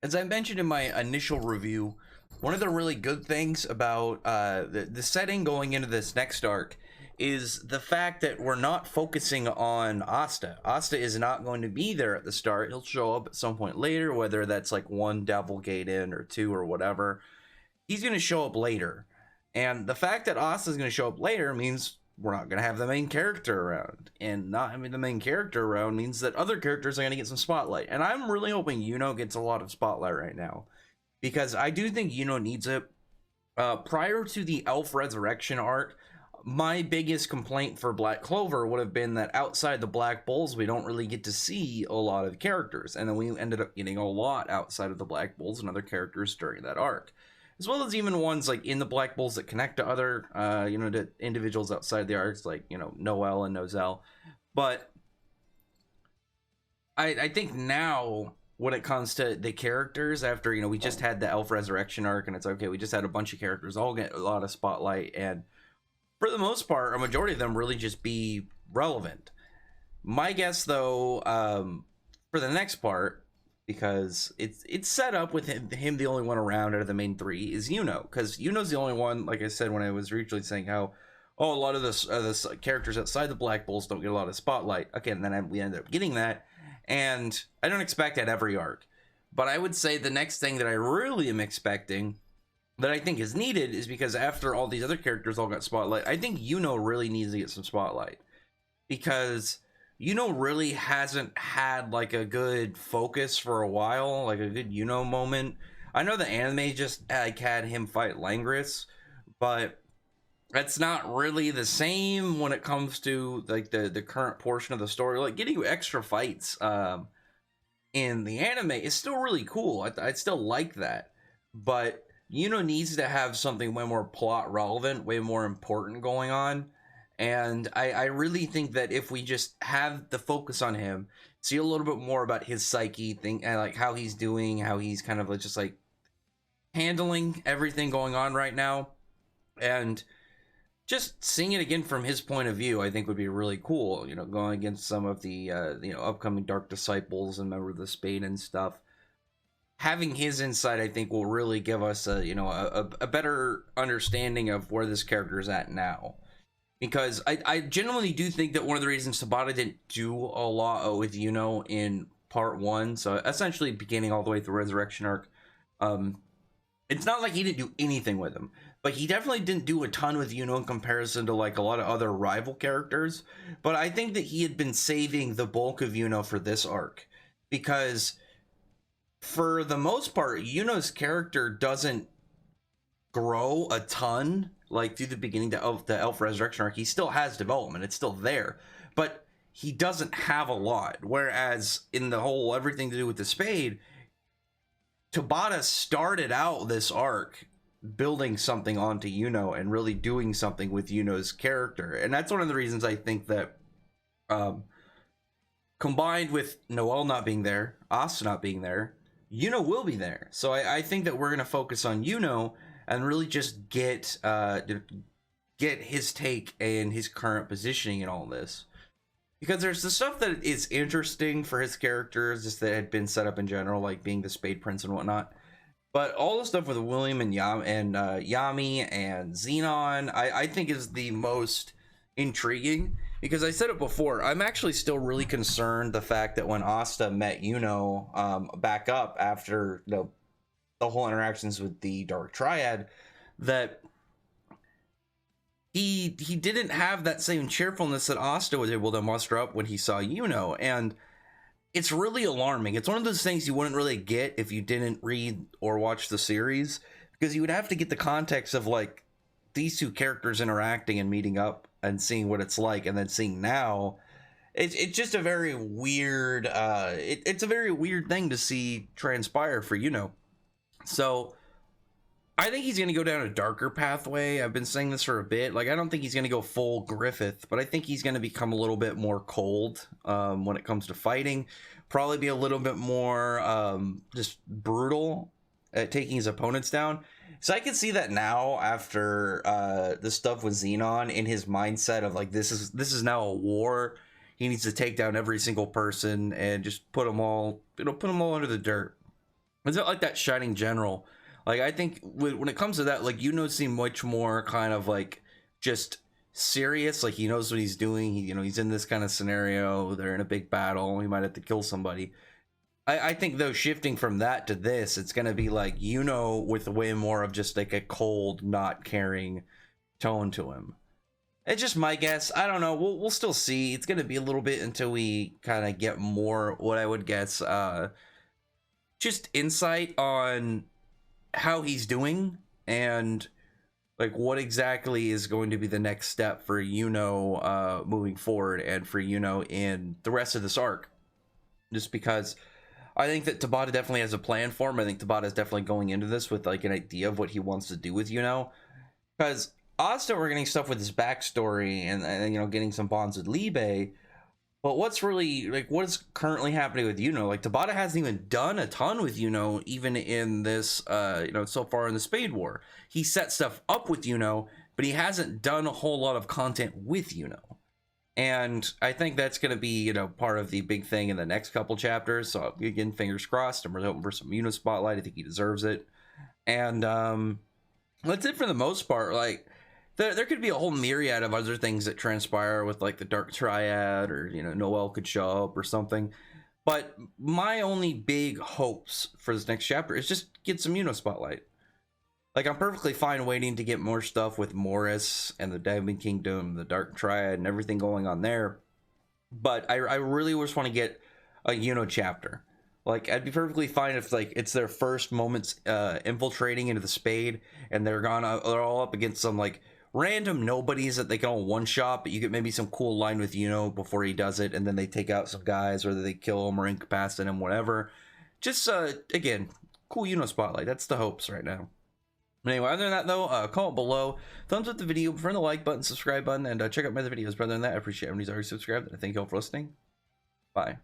As I mentioned in my initial review, one of the really good things about the setting going into this next arc is the fact that we're not focusing on Asta. Asta is not going to be there at the start. He'll show up at some point later, whether that's like one Devil Gate in or two or whatever. He's going to show up later. And the fact that Asta is going to show up later means we're not going to have the main character around. And not having the main character around means that other characters are going to get some spotlight. And I'm really hoping Yuno gets a lot of spotlight right now, because I do think Yuno needs it. Prior to the Elf Resurrection arc, my biggest complaint for Black Clover would have been that outside the Black Bulls, we don't really get to see a lot of characters. And then we ended up getting a lot outside of the Black Bulls and other characters during that arc, as well as even ones like in the Black Bulls that connect to other, to individuals outside the arcs, like, Noel and Nozel. But I think now, when it comes to the characters, after, we just had the Elf Resurrection arc, and it's okay, we just had a bunch of characters all get a lot of spotlight, and for the most part, a majority of them really just be relevant. My guess, though, for the next part, because it's set up with him the only one around out of the main three, is Yuno, because Yuno's the only one, like I said when I was originally saying how, a lot of this characters outside the Black Bulls don't get a lot of spotlight. Okay, and then we ended up getting that, and I don't expect that every arc. But I would say the next thing that I really am expecting, that I think is needed, is because after all these other characters all got spotlight, I think Yuno really needs to get some spotlight, because Yuno really hasn't had like a good focus for a while, like a good Yuno moment. I know the anime just like had him fight Langris, but that's not really the same when it comes to like the current portion of the story. Like, getting extra fights in the anime is still really cool. I'd still like that, but Yuno needs to have something way more plot relevant, way more important going on. And I really think that if we just have the focus on him, see a little bit more about his psyche thing, and like how he's doing, how he's kind of just like handling everything going on right now, and just seeing it again from his point of view, I think would be really cool. Going against some of the upcoming Dark Disciples and Member of the Spade and stuff. Having his insight, I think, will really give us a better understanding of where this character is at now. Because I genuinely do think that one of the reasons Tabata didn't do a lot with Yuno in part 1, so essentially beginning all the way through Resurrection arc, it's not like he didn't do anything with him, but he definitely didn't do a ton with Yuno in comparison to like a lot of other rival characters. But I think that he had been saving the bulk of Yuno for this arc, because for the most part, Yuno's character doesn't grow a ton, like through the beginning of the Elf Resurrection arc. He still has development, it's still there, but he doesn't have a lot. Whereas in the whole everything to do with the Spade, Tabata started out this arc building something onto Yuno and really doing something with Yuno's character. And that's one of the reasons I think that, combined with Noel not being there, Asta not being there, Yuno will be there. So I think that we're going to focus on Yuno and really just get his take and his current positioning in all this. Because there's the stuff that is interesting for his characters, just that had been set up in general, like being the Spade Prince and whatnot. But all the stuff with William and Yami and Xenon, I think is the most intriguing. Because I said it before, I'm actually still really concerned the fact that when Asta met Yuno back up after the whole interactions with the Dark Triad, that he didn't have that same cheerfulness that Asta was able to muster up when he saw Yuno. And it's really alarming. It's one of those things you wouldn't really get if you didn't read or watch the series, because you would have to get the context of like these two characters interacting and meeting up and seeing what it's like, and then seeing now. It's just a very weird it's a very weird thing to see transpire for Yuno. So I think he's going to go down a darker pathway. I've been saying this for a bit. Like, I don't think he's going to go full Griffith, but I think he's going to become a little bit more cold when it comes to fighting. Probably be a little bit more just brutal at taking his opponents down. So I can see that now after the stuff with Xenon, in his mindset of like, this is now a war. He needs to take down every single person and just put them all under the dirt. It's not like that shining general. Like, I think when it comes to that, like, seem much more kind of like just serious. Like, he knows what he's doing. He's in this kind of scenario. They're in a big battle. He might have to kill somebody. I think though, shifting from that to this, it's gonna be like, with way more of just like a cold, not caring tone to him. It's just my guess. I don't know. We'll still see. It's gonna be a little bit until we kind of get more, what I would guess, just insight on how he's doing and like what exactly is going to be the next step for moving forward, and for in the rest of this arc. Just because I think that Tabata definitely has a plan for him. I think Tabata is definitely going into this with like an idea of what he wants to do with because Asta, we're getting stuff with his backstory and getting some bonds with Libe. But what's really, like, what is currently happening with Like, Tabata hasn't even done a ton with even in this, so far in the Spade War. He set stuff up with but he hasn't done a whole lot of content with And I think that's going to be, part of the big thing in the next couple chapters. So, again, fingers crossed. And we're hoping for some Spotlight. I think he deserves it. And that's it for the most part. Like, there could be a whole myriad of other things that transpire with like the Dark Triad, or Noel could show up or something. But my only big hopes for this next chapter is just get some Spotlight. Like, I'm perfectly fine waiting to get more stuff with Morris and the Diamond Kingdom, the Dark Triad, and everything going on there. But I really just want to get a chapter. Like, I'd be perfectly fine if, like, it's their first moments infiltrating into the Spade, and they're all up against some, like, random nobodies that they can all one-shot, but you get maybe some cool line with before he does it, and then they take out some guys, whether they kill him or incapacitate him, whatever. Just, again, cool Spotlight. That's the hopes right now. Anyway, other than that, though, comment below, thumbs up the video, burn the like button, subscribe button, and check out my other videos. Other than that, I appreciate everybody's already subscribed, and I thank you all for listening. Bye.